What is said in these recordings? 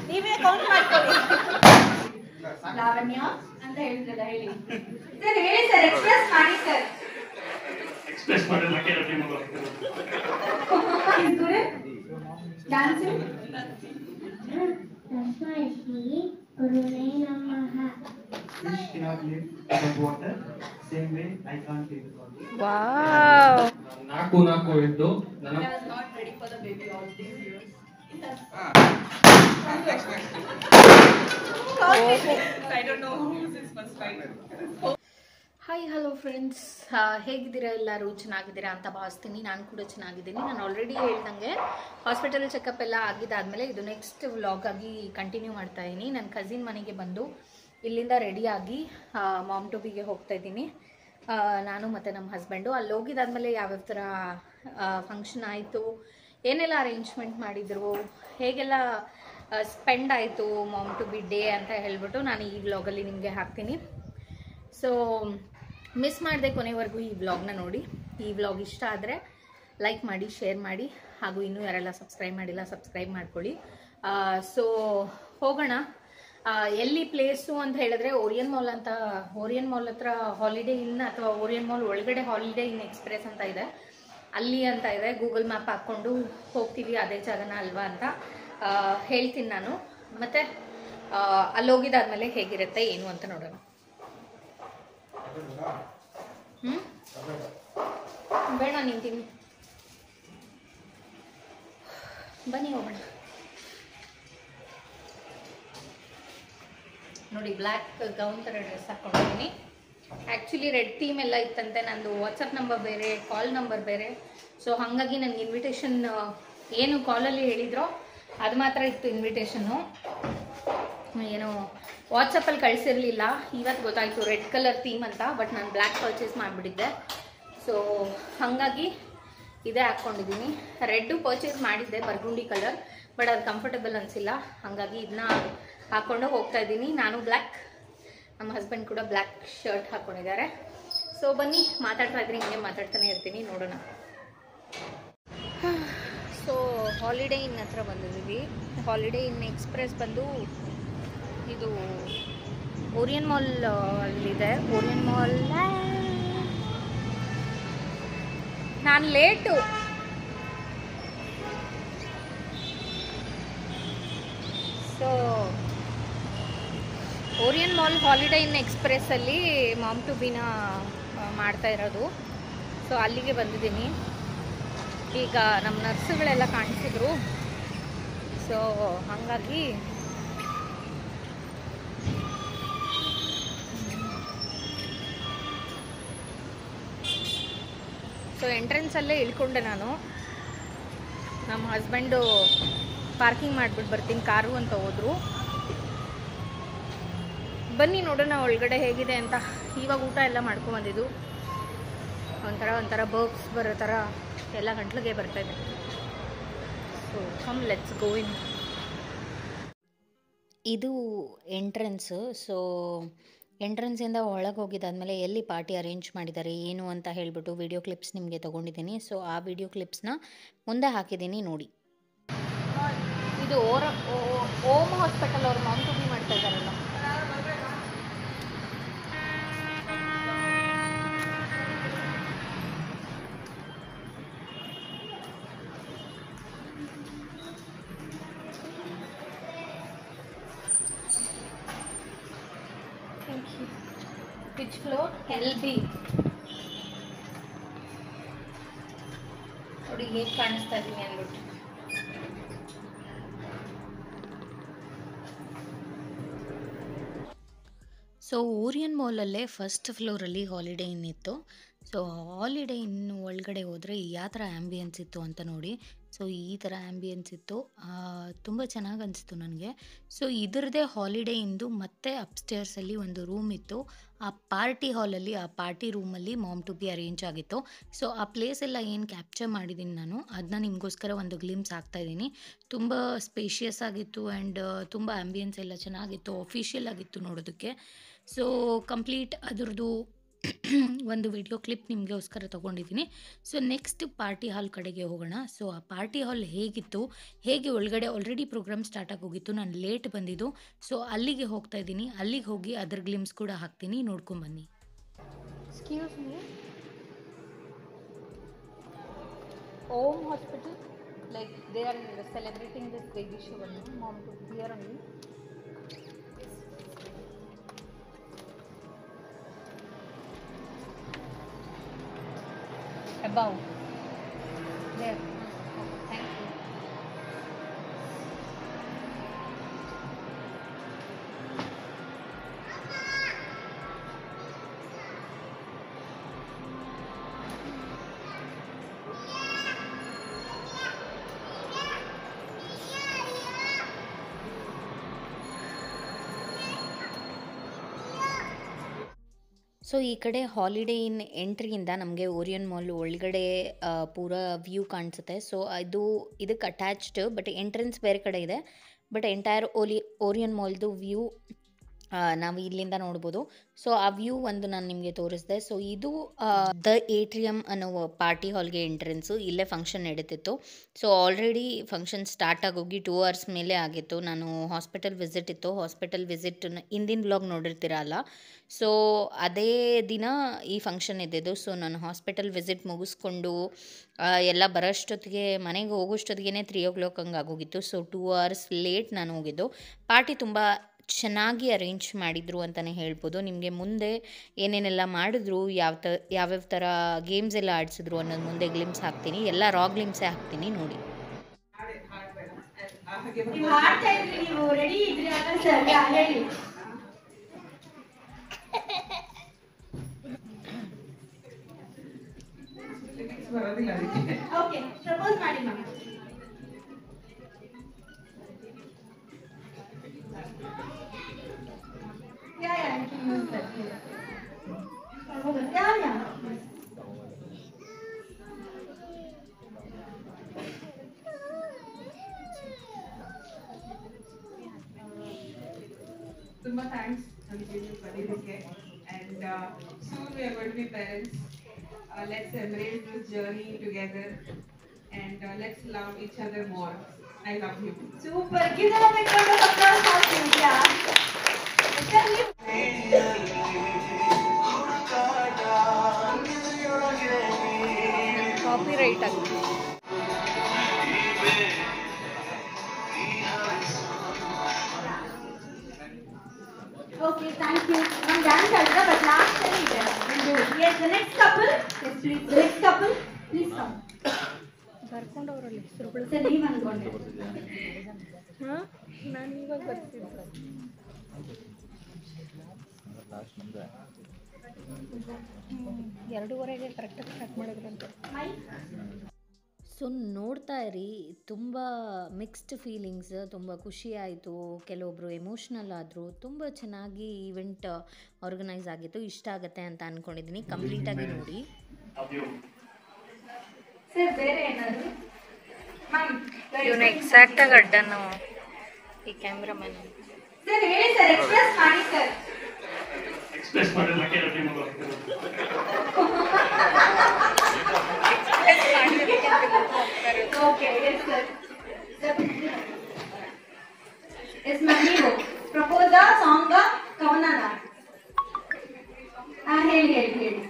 ನೀವೇ ಕೌಂಟ್ ಮಾಡ್ಕೊಳ್ಳಿ. ಲಾವಣ್ಯ ಅಂತ ಹೇಳಿದ್ರಲ್ಲ, ಹೇಳಿ ಸರ್, ಹೇಳಿ ಸರ್, ಎಕ್ಸ್ಪ್ರೆಸ್ ಮಾಡಿ ಸರ್. ಎಕ್ಸ್ಪ್ರೆಸ್ ಮಾಡಲ್ಲ ಕೇಳಿ ಮಗಳು. Dancing Tasmai Gurune Namaha. Fish cannot live without water. Same way, I can't live without water. Wow. ನಾಲ್ಕು ಇದ್ದು ನನ್ನ not ready for the baby all these years. I don't know who's his first fight. Hi hello friends, ಹೇಗಿದ್ದೀರಾ? ಎಲ್ಲರೂ ಚೆನ್ನಾಗಿದ್ದೀರಾ ಅಂತ ಭಾವಿಸ್ತೀನಿ. ನಾನು ಕೂಡ ಚೆನ್ನಾಗಿದ್ದೀನಿ. ನಾನು ಆಲ್ರೆಡಿ ಹೇಳ್ದಂಗೆ ಹಾಸ್ಪಿಟಲ್ ಚೆಕಪ್ ಎಲ್ಲ ಆಗಿದ್ದಾದಮೇಲೆ ಇದು ನೆಕ್ಸ್ಟ್ ವ್ಲಾಗ್ ಆಗಿ ಕಂಟಿನ್ಯೂ ಮಾಡ್ತಾ ಇದ್ದೀನಿ. ನನ್ನ ಕಸಿನ್ ಮನೆಗೆ ಬಂದು ಇಲ್ಲಿಂದ ರೆಡಿಯಾಗಿ ಮಾಮ್ ಟು ಬಿಗೆ ಹೋಗ್ತಾ ಇದ್ದೀನಿ, ನಾನು ಮತ್ತು ನಮ್ಮ ಹಸ್ಬೆಂಡು. ಅಲ್ಲಿ ಹೋಗಿದ್ದಾದಮೇಲೆ ಯಾವ್ಯಾವ ಥರ ಫಂಕ್ಷನ್ ಆಯಿತು, ಏನೆಲ್ಲ ಅರೇಂಜ್ಮೆಂಟ್ ಮಾಡಿದರು, ಹೇಗೆಲ್ಲ ಸ್ಪೆಂಡ್ ಆಯಿತು ಮಾಮ್ ಟು ಬಿ ಡೇ ಅಂತ ಹೇಳ್ಬಿಟ್ಟು ನಾನು ಈ ವ್ಲಾಗಲ್ಲಿ ನಿಮಗೆ ಹಾಕ್ತೀನಿ. ಸೊ ಮಿಸ್ ಮಾಡದೆ ಕೊನೆವರೆಗೂ ಈ ವ್ಲಾಗ್ನ ನೋಡಿ. ಈ ವ್ಲಾಗ್ ಇಷ್ಟ ಆದರೆ ಲೈಕ್ ಮಾಡಿ, ಶೇರ್ ಮಾಡಿ, ಹಾಗೂ ಇನ್ನೂ ಯಾರೆಲ್ಲ ಸಬ್ಸ್ಕ್ರೈಬ್ ಮಾಡಿಲ್ಲ ಸಬ್ಸ್ಕ್ರೈಬ್ ಮಾಡ್ಕೊಳ್ಳಿ. ಸೊ ಹೋಗೋಣ. ಎಲ್ಲಿ ಪ್ಲೇಸು ಅಂತ ಹೇಳಿದ್ರೆ ಓರಿಯನ್ ಮಾಲ್ ಅಂತ, ಓರಿಯನ್ ಮಾಲ್ ಹತ್ರ ಹಾಲಿಡೇ ಇನ್ ಅಥವಾ ಓರಿಯನ್ ಮಾಲ್ ಒಳಗಡೆ ಹಾಲಿಡೇ ಇನ್ ಎಕ್ಸ್ಪ್ರೆಸ್ ಅಂತ ಇದೆ, ಅಲ್ಲಿ ಅಂತ ಇದೆ. ಗೂಗಲ್ ಮ್ಯಾಪ್ ಹಾಕ್ಕೊಂಡು ಹೋಗ್ತೀವಿ, ಅದೇ ಜಾಗನ ಅಲ್ವಾ ಅಂತ ಹೇಳ್ತೀನಿ ನಾನು. ಮತ್ತು ಅಲ್ಲಿ ಹೋಗಿದ್ದಾದ್ಮೇಲೆ ಹೇಗಿರುತ್ತೆ ಏನು ಅಂತ ನೋಡೋಣ. ಬೇಡ ನಿಂತೀನಿ, ಬನ್ನಿ ಹೋಗೋಣ. ನೋಡಿ, ಬ್ಲ್ಯಾಕ್ ಗೌನ್ ಥರ ಡ್ರೆಸ್ ಹಾಕ್ಕೊಂಡಿದ್ದೀನಿ. ಆ್ಯಕ್ಚುಲಿ ರೆಡ್ ಥೀಮ್ ಎಲ್ಲ ಇತ್ತಂತೆ. ನಂದು ವಾಟ್ಸಪ್ ನಂಬರ್ ಬೇರೆ, ಕಾಲ್ ನಂಬರ್ ಬೇರೆ. ಸೊ ಹಾಗಾಗಿ ನನಗೆ ಇನ್ವಿಟೇಷನ್ ಏನು ಕಾಲಲ್ಲಿ ಹೇಳಿದ್ರೋ ಅದು ಮಾತ್ರ ಇತ್ತು ಇನ್ವಿಟೇಷನ್ನು, ಏನು ವಾಟ್ಸಪ್ಪಲ್ಲಿ ಕಳಿಸಿರಲಿಲ್ಲ. ಇವತ್ತು ಗೊತ್ತಾಯಿತು ರೆಡ್ ಕಲರ್ ಥೀಮ್ ಅಂತ, ಬಟ್ ನಾನು ಬ್ಲ್ಯಾಕ್ ಪರ್ಚೇಸ್ ಮಾಡಿಬಿಟ್ಟಿದ್ದೆ. ಸೊ ಹಾಗಾಗಿ ಇದೇ ಹಾಕ್ಕೊಂಡಿದ್ದೀನಿ. ರೆಡ್ಡು ಪರ್ಚೇಸ್ ಮಾಡಿದ್ದೆ, ಬರ್ಗುಂಡಿ ಕಲರ್, ಬಟ್ ಅದು ಕಂಫರ್ಟಬಲ್ ಅನಿಸಿಲ್ಲ. ಹಾಗಾಗಿ ಇದನ್ನ ಹಾಕ್ಕೊಂಡು ಹೋಗ್ತಾ ಇದ್ದೀನಿ. ನಾನು ಬ್ಲ್ಯಾಕ್, ನಮ್ಮ ಹಸ್ಬೆಂಡ್ ಕೂಡ ಬ್ಲ್ಯಾಕ್ ಶರ್ಟ್ ಹಾಕ್ಕೊಂಡಿದ್ದಾರೆ. ಸೊ ಬನ್ನಿ, ಮಾತಾಡ್ತಾ ಇದ್ದೀನಿ, ಹಿಂಗೆ ಮಾತಾಡ್ತಾನೆ ಇರ್ತೀನಿ, ನೋಡೋಣ. ಸೊ ಹಾಲಿಡೇ ಇನ್ ಹತ್ರ ಬಂದಿದ್ದೀವಿ. ಹಾಲಿಡೇ ಇನ್ ಎಕ್ಸ್ಪ್ರೆಸ್ ಬಂದು ಇದು ಓರಿಯನ್ ಮಾಲ್ ಅಲ್ಲಿದೆ. ಓರಿಯನ್ ಮಾಲ್ ನಾನು late. So Orion mall holiday inn ಎಕ್ಸ್ಪ್ರೆಸ್ಸಲ್ಲಿ ಮಾಮ್ ಟು ಬಿನ ಮಾಡ್ತಾ ಇರೋದು. ಸೊ ಅಲ್ಲಿಗೆ ಬಂದಿದ್ದೀನಿ. ಈಗ ನಮ್ಮ ನರ್ಸುಗಳೆಲ್ಲ ಕಾಣಿಸಿದ್ರು. ಸೊ ಹಾಗಾಗಿ ಸೊ ಎಂಟ್ರೆನ್ಸಲ್ಲೇ ಇಳ್ಕೊಂಡೆ ನಾನು. ನಮ್ಮ ಹಸ್ಬೆಂಡು ಪಾರ್ಕಿಂಗ್ ಮಾಡಿಬಿಟ್ಟು ಬರ್ತೀನಿ ಕಾರು ಅಂತ ಹೋದರು. ಬನ್ನಿ ನೋಡೋಣ ಒಳಗಡೆ ಹೇಗಿದೆ ಅಂತ. ಇವಾಗ ಊಟ ಎಲ್ಲ ಮಾಡ್ಕೊಂಬಂದಿದ್ದು, ಒಂಥರ ಬರ್ಬ್ಸ್ ಬರೋ ಥರ ಎಲ್ಲ ಗಂಟ್ಲಿಗೆ ಬರ್ತಾಯಿದೆ. ಸೊ ಕಮ್ ಲೆಟ್ಸ್ ಗೋ ಇನ್. ಇದು ಎಂಟ್ರೆನ್ಸು. ಸೊ ಎಂಟ್ರೆನ್ಸಿಂದ ಒಳಗೆ ಹೋಗಿದ್ದಾದಮೇಲೆ ಎಲ್ಲಿ ಪಾರ್ಟಿ ಅರೇಂಜ್ ಮಾಡಿದ್ದಾರೆ ಏನು ಅಂತ ಹೇಳಿಬಿಟ್ಟು ವಿಡಿಯೋ ಕ್ಲಿಪ್ಸ್ ನಿಮಗೆ ತೊಗೊಂಡಿದ್ದೀನಿ. ಸೊ ಆ ವಿಡಿಯೋ ಕ್ಲಿಪ್ಸ್ನ ಮುಂದೆ ಹಾಕಿದ್ದೀನಿ, ನೋಡಿ. ಇದು ಓಮ್ ಹಾಸ್ಪಿಟಲ್ ಅವ್ರು ಮಾಮ್ ಟು ಬಿ ಮಾಡ್ತಾ ಇದ್ದಾರಲ್ಲ. Which floor? LB. ನೋಡಿ ಹೇಗೆ ಕಾಣಿಸ್ತಾ ಇದ್ದೀನಿ ಅಂದ್ಬಿಟ್ಟು. ಸೊ ಓರಿಯನ್ ಮಾಲಲ್ಲೇ ಫಸ್ಟ್ ಫ್ಲೋರಲ್ಲಿ ಹಾಲಿಡೇ ಇನ್ ಇತ್ತು. ಸೊ ಹಾಲಿಡೇ ಇನ್ ಒಳಗಡೆ ಹೋದರೆ ಯಾವ ಥರ ಆ್ಯಂಬಿಯನ್ಸ್ ಇತ್ತು ಅಂತ ನೋಡಿ. ಸೊ ಈ ಥರ ಆ್ಯಂಬಿಯನ್ಸ್ ಇತ್ತು, ತುಂಬ ಚೆನ್ನಾಗಿ ಅನಿಸ್ತು ನನಗೆ. ಸೊ ಇದರದೇ ಹಾಲಿಡೇ ಇಂದು ಮತ್ತೆ ಅಪ್ಸ್ಟೇರ್ಸಲ್ಲಿ ಒಂದು ರೂಮ್ ಇತ್ತು. ಆ ಪಾರ್ಟಿ ಹಾಲಲ್ಲಿ, ಆ ಪಾರ್ಟಿ ರೂಮಲ್ಲಿ ಮಾಮ್ ಟು ಬಿ ಅರೇಂಜ್ ಆಗಿತ್ತು. ಸೊ ಆ ಪ್ಲೇಸ್ ಎಲ್ಲ ಏನು ಕ್ಯಾಪ್ಚರ್ ಮಾಡಿದ್ದೀನಿ ನಾನು, ಅದನ್ನ ನಿಮಗೋಸ್ಕರ ಒಂದು ಗ್ಲಿಮ್ಸ್ ಹಾಕ್ತಾಯಿದ್ದೀನಿ. ತುಂಬ ಸ್ಪೇಷಿಯಸ್ ಆಗಿತ್ತು ಆ್ಯಂಡ್ ತುಂಬ ಆ್ಯಂಬಿಯನ್ಸ್ ಎಲ್ಲ ಚೆನ್ನಾಗಿತ್ತು, ಅಫಿಷಿಯಲ್ ಆಗಿತ್ತು ನೋಡೋದಕ್ಕೆ. ಸೊ ಕಂಪ್ಲೀಟ್ ಅದರದ್ದು ಒಂದು ವಿಡಿಯೋ ಕ್ಲಿಪ್ ನಿಮಗೋಸ್ಕರ ತೊಗೊಂಡಿದ್ದೀನಿ. ಸೊ ನೆಕ್ಸ್ಟ್ ಪಾರ್ಟಿ ಹಾಲ್ ಕಡೆಗೆ ಹೋಗೋಣ. ಸೊ ಆ ಪಾರ್ಟಿ ಹಾಲ್ ಹೇಗಿತ್ತು, ಹೇಗೆ ಒಳಗಡೆ ಆಲ್ರೆಡಿ ಪ್ರೋಗ್ರಾಮ್ ಸ್ಟಾರ್ಟ್ ಆಗೋಗಿತ್ತು, ನಾನು ಲೇಟ್ ಬಂದಿದ್ದು. ಸೊ ಅಲ್ಲಿಗೆ ಹೋಗ್ತಾ ಇದ್ದೀನಿ, ಅಲ್ಲಿಗೆ ಹೋಗಿ ಅದರ ಗ್ಲಿಮ್ಸ್ ಕೂಡ ಹಾಕ್ತೀನಿ, ನೋಡ್ಕೊಂಬನ್ನಿ. Excuse me, Om hospital, like they are celebrating this baby shower. Mom to here only. Above there. Thank you. So ಈ ಕಡೆ ಹಾಲಿಡೇ ಇನ್ ಎಂಟ್ರಿಯಿಂದ ನಮಗೆ ಓರಿಯನ್ ಮಾಲ್ ಒಳಗಡೆ ಪೂರಾ ವ್ಯೂ ಕಾಣಿಸುತ್ತೆ. ಸೊ ಇದಕ್ಕೆ ಅಟ್ಯಾಚ್ಡ್, ಬಟ್ ಎಂಟ್ರೆನ್ಸ್ ಬೇರೆ ಕಡೆ ಇದೆ. ಬಟ್ ಎಂಟೈರ್ ಓರಿಯನ್ ಮಾಲ್ದು ವ್ಯೂ ನಾವು ಇಲ್ಲಿಂದ ನೋಡ್ಬೋದು. ಸೊ ಆ ವ್ಯೂ ಒಂದು ನಾನು ನಿಮಗೆ ತೋರಿಸಿದೆ. ಸೊ ಇದು ದ ಏಟ್ರಿಯಮ್ ಅನ್ನೋ ಪಾರ್ಟಿ ಹಾಲ್ಗೆ ಎಂಟ್ರೆನ್ಸು. ಇಲ್ಲೇ ಫಂಕ್ಷನ್ ನಡೀತಿತ್ತು. ಸೊ ಆಲ್ರೆಡಿ ಫಂಕ್ಷನ್ ಸ್ಟಾರ್ಟ್ ಆಗೋಗಿ 2 hours ಮೇಲೆ ಆಗಿತ್ತು. ನಾನು ಹಾಸ್ಪಿಟಲ್ ವಿಸಿಟ್ ಇತ್ತು. ಹಾಸ್ಪಿಟಲ್ ವಿಸಿಟ್ ಹಿಂದಿನ ಬ್ಲಾಗ್ ನೋಡಿರ್ತೀರಲ್ಲ, ಸೊ ಅದೇ ದಿನ ಈ ಫಂಕ್ಷನ್ ಇದ್ದಿದ್ದು. ಸೊ ನಾನು ಹಾಸ್ಪಿಟಲ್ ವಿಸಿಟ್ ಮುಗಿಸ್ಕೊಂಡು ಎಲ್ಲ ಬರೋಷ್ಟೊತ್ತಿಗೆ, ಮನೆಗೆ ಹೋಗೋಷ್ಟೊತ್ತಿಗೆ 3 o'clock ಹಂಗೆ ಆಗೋಗಿತ್ತು. ಸೊ 2 hours ಲೇಟ್ ನಾನು ಹೋಗಿದ್ದು. ಪಾರ್ಟಿ ತುಂಬ ಚೆನ್ನಾಗಿ ಅರೇಂಜ್ ಮಾಡಿದರು ಅಂತಲೇ ಹೇಳ್ಬೋದು. ನಿಮಗೆ ಮುಂದೆ ಏನೇನೆಲ್ಲ ಮಾಡಿದ್ರು, ಯಾವ್ಯಾವ ಥರ ಗೇಮ್ಸ್ ಎಲ್ಲ ಆಡಿಸಿದ್ರು ಅನ್ನೋದು ಮುಂದೆ ಗ್ಲಿಮ್ಸ್ ಹಾಕ್ತೀನಿ. ಎಲ್ಲ ರಾ ಗ್ಲಿಮ್ಸೇ ಹಾಕ್ತೀನಿ, ನೋಡಿ. ನೀವು ಹಾಡ್ತಾ ಇದ್ರಿ, ನೀವು ರೆಡಿ ಇದ್ರಿ ಅಲ್ಲ ಸರ್? ಹೇಳಿ. ಓಕೆ, ಪ್ರಪೋಸ್ ಮಾಡಿ ma'am. Tumba thanks and soon we are going to be parents. Let's embrace this journey together and let's love each other more. I love you. Super. Give them a big round of applause for Cynthia. Copyright ಆಗುತ್ತೆ. Okay, thank you. I'm dance already, but last time we did. Yes, the next couple. Yes, please. The next couple, please come. ಬರ್ಕೊಂಡವ್ರಲ್ಲಿ ಹೆಸರುಗಳು sir, ನೀವು ಅನ್ಕೊಂಡೆ. ಹಾಂ, ನಾನು ಇವಾಗ ಬರ್ತಿದ್ದೆ. 2:30ಗೆ ಕರೆಕ್ಟಾಗಿ start ಮಾಡಿದ್ರಂತೆ. ಸೊ ನೋಡ್ತಾ ಇರಿ, ತುಂಬ ಮಿಕ್ಸ್ಡ್ ಫೀಲಿಂಗ್ಸ್, ತುಂಬ ಖುಷಿ ಆಯಿತು, ಕೆಲವೊಬ್ಬರು ಎಮೋಷ್ನಲ್ ಆದರು. ತುಂಬ ಚೆನ್ನಾಗಿ ಈವೆಂಟ್ ಆರ್ಗನೈಸ್ ಆಗಿತ್ತು. ಇಷ್ಟ ಆಗುತ್ತೆ ಅಂತ ಅಂದ್ಕೊಂಡಿದ್ದೀನಿ. ಕಂಪ್ಲೀಟಾಗಿ ನೋಡಿ. ಸರ್, ಬೇರೆ ಏನಾದರೂ ಇವನು ಎಕ್ಸಾಕ್ಟಾಗಿ ಅಡ್ಡನ್ನು ಈ ಕ್ಯಾಮ್ರಾಮನ್. ಸರ್ ಹೇಳಿ ಸರ್, ಎಕ್ಸ್ಪ್ರೆಸ್ ಮಾಡಿ ಸರ್. ಎಕ್ಸ್ಪ್ರೆಸ್ ಮಾಡಿದ್ರೆ ಲಕ್ಕಿ ರೊಟ್ಟಿ ಮಗಳು. Okay, yes sir. Yes ma'am, ನೀವು ಪ್ರಪೋಸ ಸಾಂಗ ಕವನನ ಹೇಳಿ ಹೇಳಿ ಹೇಳಿ.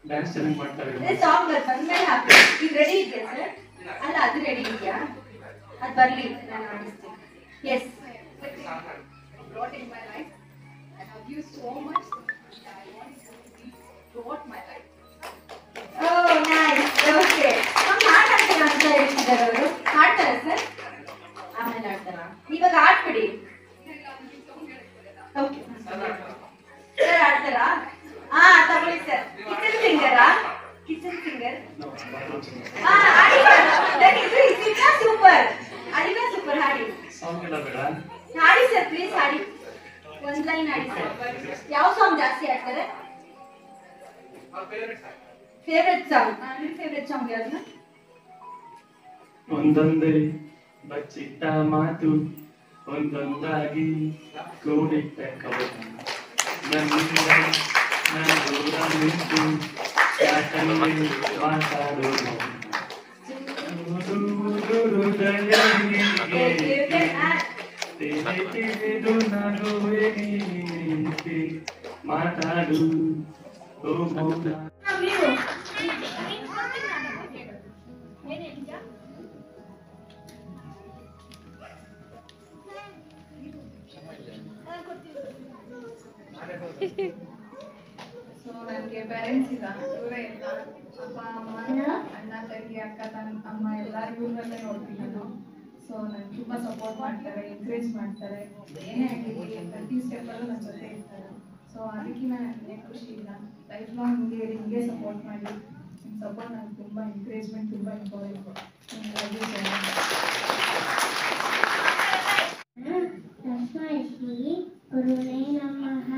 ಡ್ಯಾನ್ಸ್ ಚೆನ್ನಾಗಿ ಮಾಡ್ತಾರೆ. ಸಾಂಗ್ ಬಂದ್ಮೇಲೆ ಹಾಕಿ. ಇದು ರೆಡಿ ಇದೆ ಸರ್? ಅಲ್ಲ, ಅದು ರೆಡಿ ಇದೆಯಾ? ಅದು ಬರಲಿ, ನಾನು ಮಾಡಿಸ್ತೀನಿ. S. Brought in my life. I love you so much. I want you to be brought my life. Oh, nice. Okay. Ma'am ಹಾಡ್ತಾರೆ ಅಂತ ಹೇಳ್ತಿದ್ದಾರೆ ಅವರು. ಹಾಡ್ತಾರಾ ಸರ್? ಆಮೇಲೆ ಹಾಡ್ತಾರಾ? ಇವಾಗ ಹಾಡ್ಬಿಡಿ. ಓಕೆ ಸರ್, ಹಾಡ್ತಾರಾ? ತಗೊಳ್ಳಿ ಸರ್. ಕಿಚನ್ ಸಿಂಗರಾ? Kitchen singer? ಹಾಡಿ ಸರ್. ಸೂಪರ್. ಅಡಿನ ಸೂಪರ್, ಹಾಡಿ. ಸಾಂಗ್ ಎಲ್ಲ ಬೇಡ, ಹಾಡಿ ಸರ್, ಪ್ಲೀಸ್ ಹಾಡಿ. ಒಂದು ಲೈನ್ ಹಾಡಿ ಸರ್. ಯಾವ ಸಾಂಗ್ ಜಾಸ್ತಿ ಹಾಡ್ತಾರೆ? Favourite song. ನಿಮ್ಮ ಫೇವ್ರೆಟ್ ಸಾಂಗ್ ಯಾವುದು? ಒಂದೊಂದೇ ಬಚ್ಚಿಟ್ಟ ಮಾತು, ಒಂದೊಂದಾಗಿ ಕೂಡಿಟ್ಟ ಕವನ. ಮಾತಾಡು ಸೊ ನನಗೆ ಪೇರೆಂಟ್ಸ್ ಇಲ್ಲ, ಇವರೇ ಇಲ್ಲ. ಅಪ್ಪ ಅಮ್ಮ ಅಣ್ಣ ತಂಗಿ ಅಕ್ಕ ಅಮ್ಮ ಎಲ್ಲ ಇವ್ರನ್ನೇ ನೋಡ್ತಿರೋದು. ಸೊ ನನಗೆ ತುಂಬ ಸಪೋರ್ಟ್ ಮಾಡ್ತಾರೆ, ಎನ್ಕರೇಜ್ ಮಾಡ್ತಾರೆ. ಏನೇ ಆಗಿರಲಿ ಪ್ರತಿ ಸ್ಟೆಪ್ಪಲ್ಲೂ ನನ್ನ ಜೊತೆ ಇರ್ತಾರೆ. ಸೊ ಅದಕ್ಕಿಂತ ನನಗೆ ಖುಷಿ ಇಲ್ಲ. ಲೈಫ್ ಲಾಂಗ್ ಹಿಂಗೆ ಸಪೋರ್ಟ್ ಮಾಡಿ, ನಿಮ್ಮ ಸಪೋರ್ಟ್ ನನಗೆ ತುಂಬ ಎಂಕರೇಜ್ಮೆಂಟ್, ತುಂಬ ಇಂಪಾರ್ಟೆಂಟ್. ತಸ್ಮೈ ಗುರುವೇ ನಮಃ.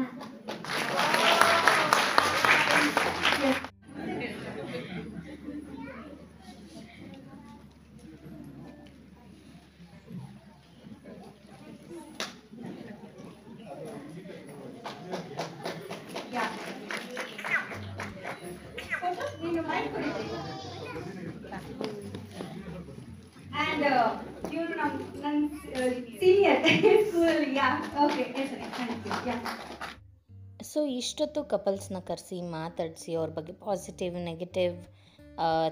And you're senior school, yeah. Okay, yes, thank you. Yeah. So ಇಷ್ಟೊತ್ತು ಕಪಲ್ಸ್ನ ಕರೆಸಿ ಮಾತಾಡಿಸಿ ಅವ್ರ ಬಗ್ಗೆ ಪಾಸಿಟಿವ್ ನೆಗೆಟಿವ್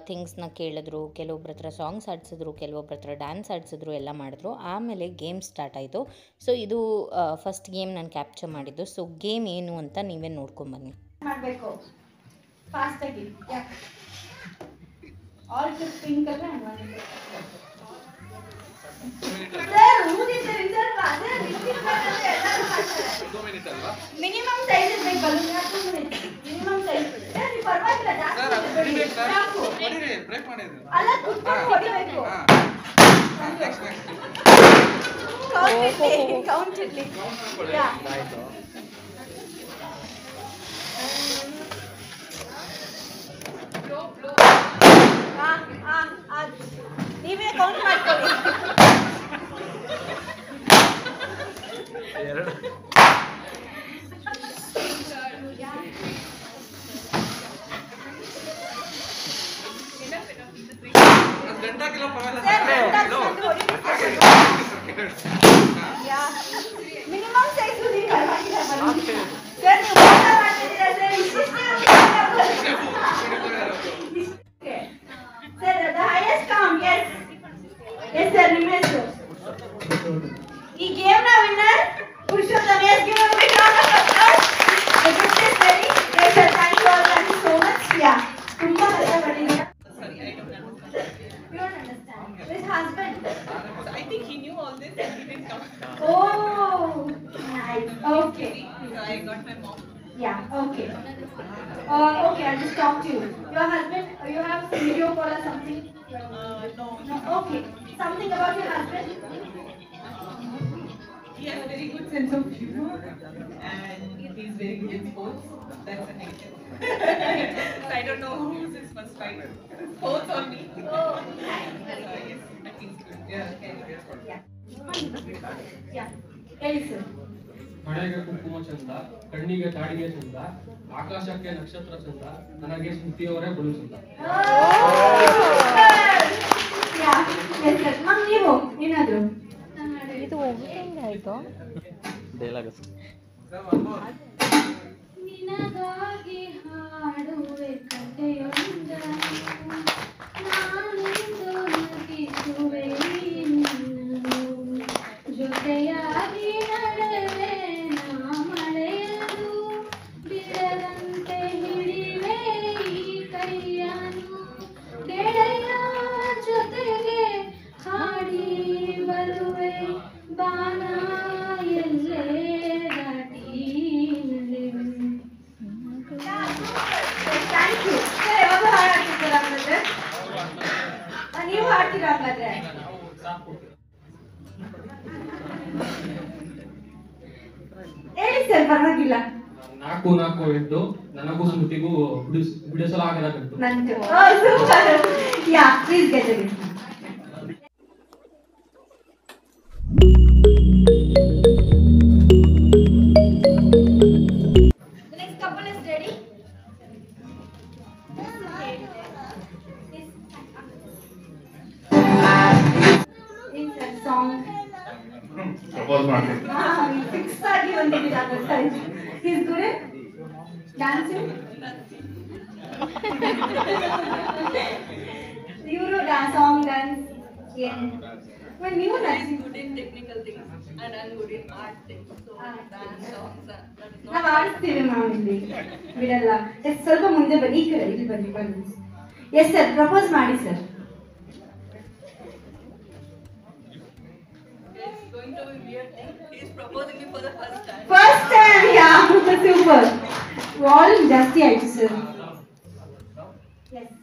ಥಿಂಗ್ಸ್ನ ಕೇಳಿದ್ರು. ಕೆಲವೊಬ್ರ ಹತ್ರ ಸಾಂಗ್ಸ್ ಆಡಿಸಿದ್ರು, ಕೆಲವೊಬ್ರ ಹತ್ರ ಡ್ಯಾನ್ಸ್ ಆಡಿಸಿದ್ರು, ಎಲ್ಲ ಮಾಡಿದ್ರು. ಆಮೇಲೆ ಗೇಮ್ ಸ್ಟಾರ್ಟ್ ಆಯಿತು. ಸೊ ಇದು ಫಸ್ಟ್ ಗೇಮ್ ನಾನು ಕ್ಯಾಪ್ಚರ್ ಮಾಡಿದ್ದು. ಸೊ ಗೇಮ್ ಏನು ಅಂತ ನೀವೇ ನೋಡ್ಕೊಂಬನ್ನಿ. ಮಾಡಬೇಕು ಫಾಸ್ಟಾಗಿ. All to sprinkle and one minimum size ಇರಬೇಕು. ಬಲೂನ್ ಮಿನಿಮಮ್ ಸೈಜ್ ಪರವಾಗಿಲ್ಲ, ಅಲ್ಲ ಕುತ್ಕೊಂಡು ಹೊಡಿಬೇಕು. ಕೌಂಟ್ ಇರ್ಲಿ. ನೀವೇ ಕೌಂಟ್ ಮಾಡ್ಕೊಳ್ಳಿ. ಮಿನಿಮಮ್ ಸೈಜ್ ಪರವಾಗಿಲ್ಲ. ಸರ್ ನೀವು ಮಾಡ್ತಿದ್ದೀರಾ sir? Sir the highest count. Yes yes sir, ನಿಮ್ಮ ಹೆಸರು? ಈ ಗೇಮ್ ನ winner Purushottam. Yes, give a big round of applause. The gift is ready. Yes sir, thank you all, thank you so much. Yeah, ತುಂಬಾ ಕಷ್ಟಪಟ್ಟಿದ್ದೀರಾ. You don't understand. His husband. I think he knew all this and he didn't come. Oh, nice. Okay. So I got my mom. Yeah, okay. Okay, I'll just talk to you. Your husband, you have some video call or something? No. No, okay. Something about your husband? He has a very good sense of humor and he's very good in sports. That's a negative. So I don't know who's his first fight. Sports or me. Oh, Yes, but he's good. Yeah, yeah. Yeah. Yes, sir. ಹಣೆಗೆ ಕುಂಕುಮ ಚಂದ, ಕಣ್ಣಿಗೆ ತಾಡಿಗೆ ಚಂದ, ಆಕಾಶಕ್ಕೆ ನಕ್ಷತ್ರ ಚಂದ, ನನಗೆ ಸ್ಮೃತಿಯವರೇ ಬಲು ಚಂದ. Yeah, yes, sir. Ma'am, ನೀವು ಏನಾದ್ರು? ಇದು ಹೆಂಗಾಯಿತು? ನಿನಗಾಗಿ ಹಾಡುವೆ ಕಥೆಯೊಂದನ್ನು, ನಾನೆಂದು ನಗಿಸುವೆ ನಿನ್ನನ್ನು, ಜೊತೆಯಾಗಿ ನಡೆವೆ ನಾ ಮಳೆಯಲು, ಬಿಡದಂತೆ ಹಿಡಿವೆ ಈ ಕೈಯನ್ನು, ಗೆಳೆಯ ಜೊತೆಗೆ ಹಾಡಿ ಬರುವೆ, ಬಾನ ಎಲ್ಲೇ ದಾಟಿ ನಡೆವೆ. Thank you. Sir, ಯಾವಾಗ ಹಾಡ್ತಿದ್ದೀರಾ ಹಾಗಾದ್ರೆ? ನೀವು ಹಾಡ್ತೀರಾ ಹಾಗಾದ್ರೆ? ಹೇಳಿ ಸರ್, ಪರವಾಗಿಲ್ಲ. 4 ಎದ್ದು ನನಗೂ ಸ್ಮೃತಿಗೂ ಬಿಡಿಸಲಾಗದಂತು. ನಂದು. Oh, super. Yeah, please get it. Song propose ಮಾಡ್ತೀನಿ. ಫಿಕ್ಸ್ ಆಗಿ ಬಂದಿದ್ದೀರಾ ಗೊತ್ತಾ? Is good dancing. ಇವರು ಸಾಂಗ್ ಡ್ಯಾನ್ಸ್ ಏನು ನೀವು technical things and I'm good in art things. So dance songs that is not. ನಾವು ಆಡ್ತೀವಿ ನಾವು ಇಲ್ಲಿ ಬಿಡಲ್ಲ. ಎಸ್ ಸ್ವಲ್ಪ ಮುಂದೆ ಬನ್ನಿ, ಈ ಕಡೆ ಇಲ್ಲಿ ಬನ್ನಿ ಬನ್ನಿ. ಎಸ್ ಸರ್, ಪ್ರಪೋಸ್ ಮಾಡಿ sir. It's going to be weird thing. He's proposing me for the first time. First time, ya super. Volume ಜಾಸ್ತಿ ಆಯ್ತು sir. Yes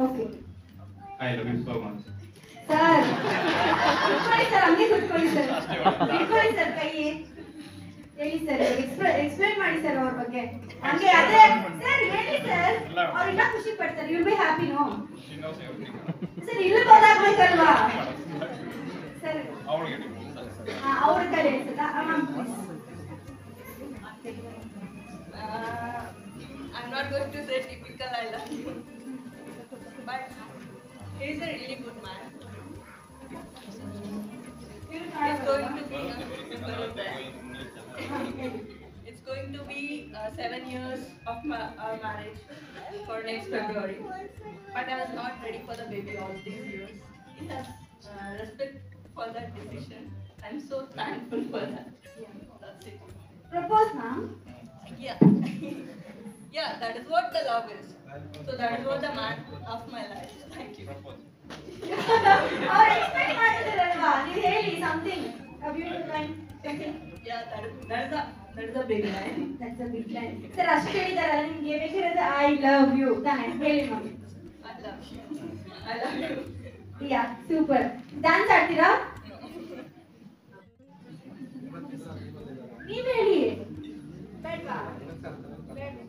okay I love you so much. Sir ಕುತ್ಕೊಳ್ಳಿ sir, ಹಂಗೆ ಕುತ್ಕೊಳ್ಳಿ sir, ಇಟ್ಕೊಳ್ಳಿ sir ಕೈ. ಹೇಳಿ sir, explain ಮಾಡಿ sir ಅವ್ರ ಬಗ್ಗೆ. ಹಂಗೆ ಅದೇ ಸರ್ ಹೇಳಿ ಸರ್, ಅವ್ರು ಇನ್ನೂ ಖುಷಿ ಪಡ್ತಾರೆ. You will be happy no sir. ಇಲ್ಲಿ ಗೊತ್ತಾಗ್ಬೇಕಲ್ವಾ ಸರ್? ಅವ್ರ ಕಡೆ I'm not going to say typical I love you, but he's a really good man. It's going to be it's going to be 7 years of our marriage for next February, but I was not ready for the baby all these years. He has respect for that decision. I'm so thankful for that. Yeah, that's it. Propose ma'am. Yeah. Yeah, that is what the love is. So that is what the man of my life. Thank you. ಅವ್ರು explain ಮಾಡಿದಾರಲ್ವಾ, ನೀವು ಹೇಳಿ something a beautiful line something. Yeah, that is a big line. That's a big line. Sir ಅಷ್ಟು ಹೇಳಿದಾರಲ್ಲ, ನಿಮ್ಗೆ ಬೇಕಿರೋದು I love you ತಾನೆ? ಹೇಳಿ ma'am. I love you. I love you. Ya super. Dance ಆಡ್ತೀರಾ? ನೀವ್ ಹೇಳಿ. ಬೇಡ್ವಾ?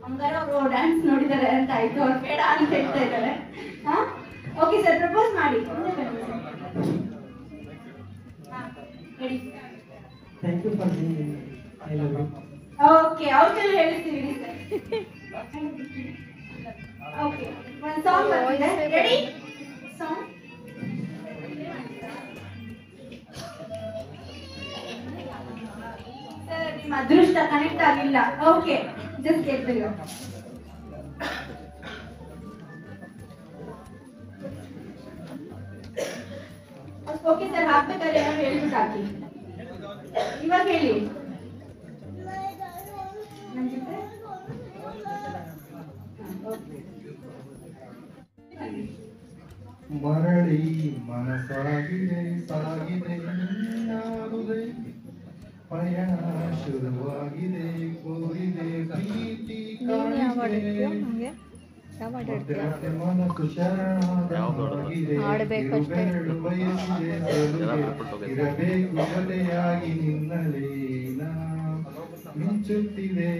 ಹಂಗಾರೆ ಅವರು ಡ್ಯಾನ್ಸ್ ನೋಡಿದ್ದಾರೆ ಅಂತ ಆಯ್ತು, ಅವ್ರು ಬೇಡ ಅಂತ ಹೇಳ್ತಾ ಇದ್ದಾರೆ. ಹಾ ಓಕೆ ಸರ್, ಪ್ರಪೋಸ್ ಮಾಡಿ. Ready? Thank you for being I love you. Okay, ಅವ್ರ ಕೈಲಿ ಹೇಳ್ತೀವಿ ಸರ್. ಓಕೆ, ಒಂದು ಸಾಂಗ್ ಬರ್ತಿದೆ. ರೆಡಿ? ಸಾಂಗ್ ಸರ್, ನಿಮ್ಮ ಅದೃಷ್ಟ ಕನೆಕ್ಟ್ ಆಗಿಲ್ಲ. Okay, just get the you. Okay sir, ಹಾಕ್ಬೇಕಾದ್ರೆ ಏನೋ ಹೇಳ್ಬಿಟ್ಟು ಹಾಕಿ. ಇವಾಗ ಹೇಳಿ ನನ್ನ ಜೊತೆ. ಮರಳಿ ಮನಸಾಗಿದೆ ಸಾಗಿದೆ ನಾಡುದೆ ಪಯಣ ಶುರುವಾಗಿದೆ ಕೋರಿದೆ ಪ್ರೀತಿ ಕಾಣಿದೆ ಮತ್ತೆ ಮತ್ತೆ ಮನಸ್ಸು ಶರಣಾಗಿದೆ ಬೆರಳು ಬಯಸಿದೆ ಸಲುಗೆ ಇರಬೇಕು ಜೊತೆಯಾಗಿ ನಿನ್ನಲೇ ನಾ ಮಿಂಚುತ್ತಿದೆ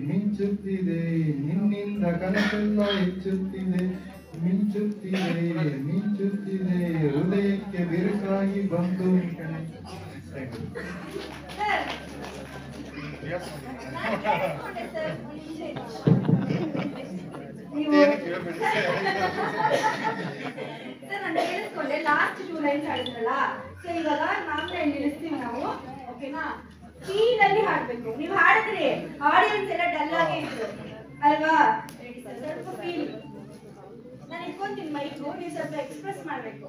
ಮಿಂಚುತ್ತಿದೆ ನಿನ್ನಿಂದ ಕನಸೆಲ್ಲ ಹೆಚ್ಚುತ್ತಿದೆ ಮಿಂಚುತ್ತಿದೆ ಮಿಂಚುತ್ತಿದೆ ಹೃದಯಕ್ಕೆ ಬಿರುಸಾಗಿ ಬಂತು ಕಣೆ. ಸರ್ ನೀವು ಸರ್ ನಾನು ಕೇಳಿಸ್ಕೊಂಡೆ, ಲಾಸ್ಟ್ 2 ಲೈನ್ಸ್ ಹಾಡಿದ್ರಲ್ಲ. ಸೊ ಇವಾಗ ನಾಲ್ಕು ನಿಲ್ಲಿಸ್ತೀವಿ ನಾವು, ಓಕೆನಾ? ಫೀಲ್ ಅಲ್ಲಿ ಹಾಡ್ಬೇಕು. ನೀವು ಹಾಡಿದ್ರಿ, ಆಡಿಯನ್ಸ್ ಎಲ್ಲ ಡಲ್ ಆಗೇ ಇದ್ರು ಅಲ್ವಾ? ಸ್ವಲ್ಪ ಫೀಲ್. ನಾನು ಇಟ್ಕೊಂತೀನಿ ಮೈಕು, ನೀವು ಸ್ವಲ್ಪ ಎಕ್ಸ್ಪ್ರೆಸ್ ಮಾಡಬೇಕು.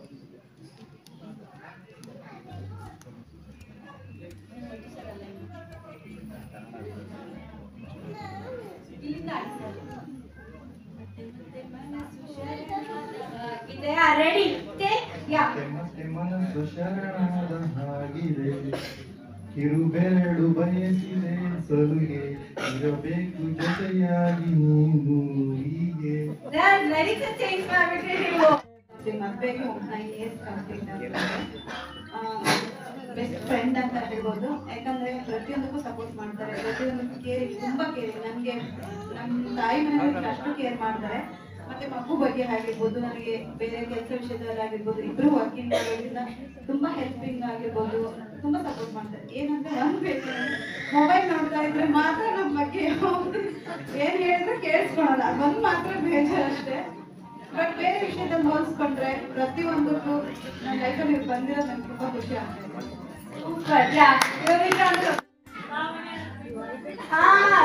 ಇಲ್ಲಿಂದ ಇದೆ. ರೆಡಿ? ಟೇಕ್. ಯಾ. ಮತ್ತೆ ಮನಸ್ಸು ಶರಣಾದ ಹಾಗಿದೆ ಕಿರುಬೆರಳು ಬಯಸಿದೆ ಸಲುಗೆ ಇರಬೇಕು ಜೊತೆಯಾಗಿ ನೀನು ಹೀಗೆ. ಲಿರಿಕ್ಸ್ ಚೇಂಜ್ ಮಾಡ್ಬಿಟ್ರಿ ನೀವು. ಮದ್ವೆಗೆ 9 years ಕಂಪ್ಲೀಟ್ ಆಗಿದೆ. ಬೆಸ್ಟ್ ಫ್ರೆಂಡ್ ಅಂತ ಹೇಳ್ಬೋದು. ಯಾಕಂದ್ರೆ ಪ್ರತಿಯೊಂದಕ್ಕೂ ಸಪೋರ್ಟ್ ಮಾಡ್ತಾರೆ, ಪ್ರತಿಯೊಂದಕ್ಕೂ ಕೇರ್, ತುಂಬಾ ಕೇರ್. ನನಗೆ ನಮ್ಮ ತಾಯಿ ಮನೆಯಲ್ಲಿ ಅಷ್ಟು ಕೇರ್ ಮಾಡ್ತಾರೆ. ಮತ್ತೆ ಮಗು ಬಗ್ಗೆ ಆಗಿರ್ಬೋದು, ನನಗೆ ಬೇರೆ ಕೆಲಸ ವಿಷಯದಲ್ಲಿ ಆಗಿರ್ಬೋದು, ಇಬ್ರು ವರ್ಕಿಂಗ್ ಮಾಡೋದ್ರಿಂದ ತುಂಬಾ ಹೆಲ್ಪಿಂಗ್ ಆಗಿರ್ಬೋದು, ತುಂಬಾ ಸಪೋರ್ಟ್ ಮಾಡ್ತಾರೆ. ಏನಂದ್ರೆ ಒಂದು ಬೇಕು, ಮೊಬೈಲ್ ನೋಡ್ತಾ ಇದ್ರೆ ಮಾತ್ರ ನಮ್ಮ ಬಗ್ಗೆ ಏನ್ ಹೇಳಿದ್ರು ಕೇಳಿಸ್ಕೊಳಲ್ಲ, ಒಂದು ಮಾತ್ರ ಬೇಜಾರಷ್ಟೇ. ಬಟ್ ಬೇರೆ ವಿಷಯದಲ್ಲಿ ಹೋಲಿಸ್ಕೊಂಡ್ರೆ ಪ್ರತಿಯೊಂದಕ್ಕೂ ನನ್ನ ಲೈಫಲ್ಲಿ ನೀವು ಬಂದಿರೋದು ನನಗೆ ತುಂಬ ಖುಷಿ ಆಗ್ತಾ ಇದೆ. ಸೂಪರ್ ಯಾ ಯುವಿಕಾ ಅಂತ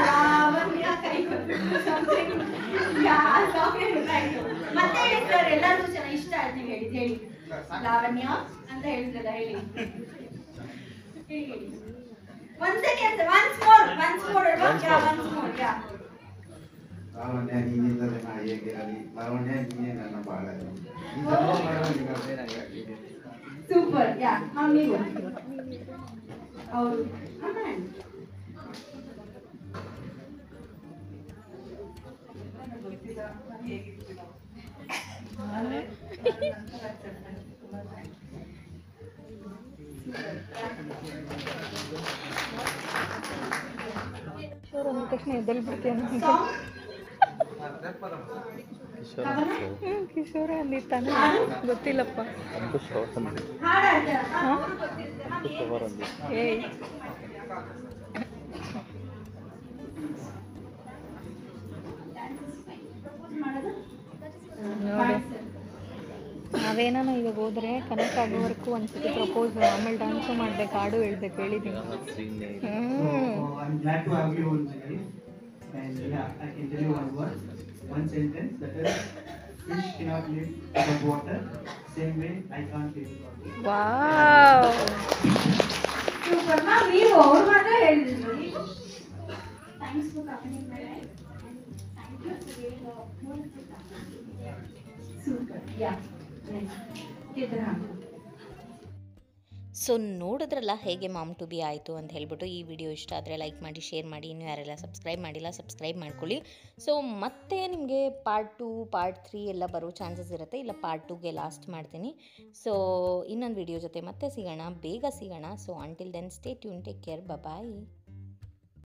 ಲಾವಣ್ಯ ಕೈ ಸಮಥಿಂಗ್ ಯಾ ಸಾಫ್ಟ್ವೇರ್ ಗೊತ್ತಾಯ್ತು. ಮತ್ತೆ ಹೇಳಿ ಸರ್ ಎಲ್ಲರಿಗೂ ಚೆನ್ನಾಗಿ ಇಷ್ಟ ಆಯ್ತು ನೀವು ಹೇಳಿದ್ದು ಹೇಳಿ. ಲಾವಣ್ಯ ಅಂತ ಹೇಳಿದ್ರಲ್ಲ ಹೇಳಿ ಹೇಳಿ. 1 second once more ಅಲ್ವಾ? ಯಾ once more ಯಾ. ಲಾವಣ್ಯ ನೀನಿಲ್ಲದೆ ನಾ ಹೇಗಿರಲಿ, ಲಾವಣ್ಯ ನೀನೇ ನನ್ನ ಬಾಳಲಿ. ಸೂಪರ್ ಯಾ ನೀವು ಹೌದು ಗೊತ್ತಿಲ್ಲ ನಾನು ಹೇಗಿರ್ತೀರ ಅಂದ ತಕ್ಷಣ ಎದ್ದಲ್ ಬಿಡ್ತೀಯ ಕಿಶೋರ ಅಂದಿತ್ತಾನೆ ಗೊತ್ತಿಲ್ಲಪ್ಪ. ಏಯ್ ನೋಡಿ ನಾವೇನ ಇವಾಗ ಹೋದ್ರೆ ಕನೆಕ್ಟ್ ಆಗೋವರೆಗೂ ಒಂದ್ಸತಿ ಪ್ರಪೋಸ್ ಆಮೇಲೆ ಡ್ಯಾನ್ಸು ಮಾಡ್ಬೇಕು, ಹಾಡು ಹೇಳ್ಬೇಕು ಹೇಳಿದ್ದೀನಿ. I'm glad to have you on my life. And yeah, I can tell you one sentence, that is, fish cannot live without water, same way I can't live without you. Wow super ma'am. ನೀವು ಅವ್ರ ಮಾತ್ರ ಹೇಳಿದ್ರು ನೀವು. Thanks for coming my life. Thank you for giving a beautiful comment. Super yeah nice. So ನೋಡಿದ್ರಲ್ಲ ಹೇಗೆ ma'am to B ಆಯಿತು ಅಂತ ಹೇಳ್ಬಿಟ್ಟು. ಈ ವಿಡಿಯೋ ಇಷ್ಟ ಆದರೆ ಲೈಕ್ ಮಾಡಿ, ಶೇರ್ ಮಾಡಿ. ಇನ್ನೂ ಯಾರೆಲ್ಲ ಸಬ್ಸ್ಕ್ರೈಬ್ ಮಾಡಿಲ್ಲ ಸಬ್ಸ್ಕ್ರೈಬ್ ಮಾಡ್ಕೊಳ್ಳಿ. ಸೊ ಮತ್ತೆ ನಿಮಗೆ ಪಾರ್ಟ್ 2 ಪಾರ್ಟ್ 3 ಎಲ್ಲ ಬರೋ ಚಾನ್ಸಸ್ ಇರುತ್ತೆ, ಇಲ್ಲ ಪಾರ್ಟ್ 2ಗೆ ಲಾಸ್ಟ್ ಮಾಡ್ತೀನಿ. ಸೊ ಇನ್ನೊಂದು ವಿಡಿಯೋ ಜೊತೆ ಮತ್ತೆ ಸಿಗೋಣ, ಬೇಗ ಸಿಗೋಣ. So until then stay tune, take care, ಬಾಯ್.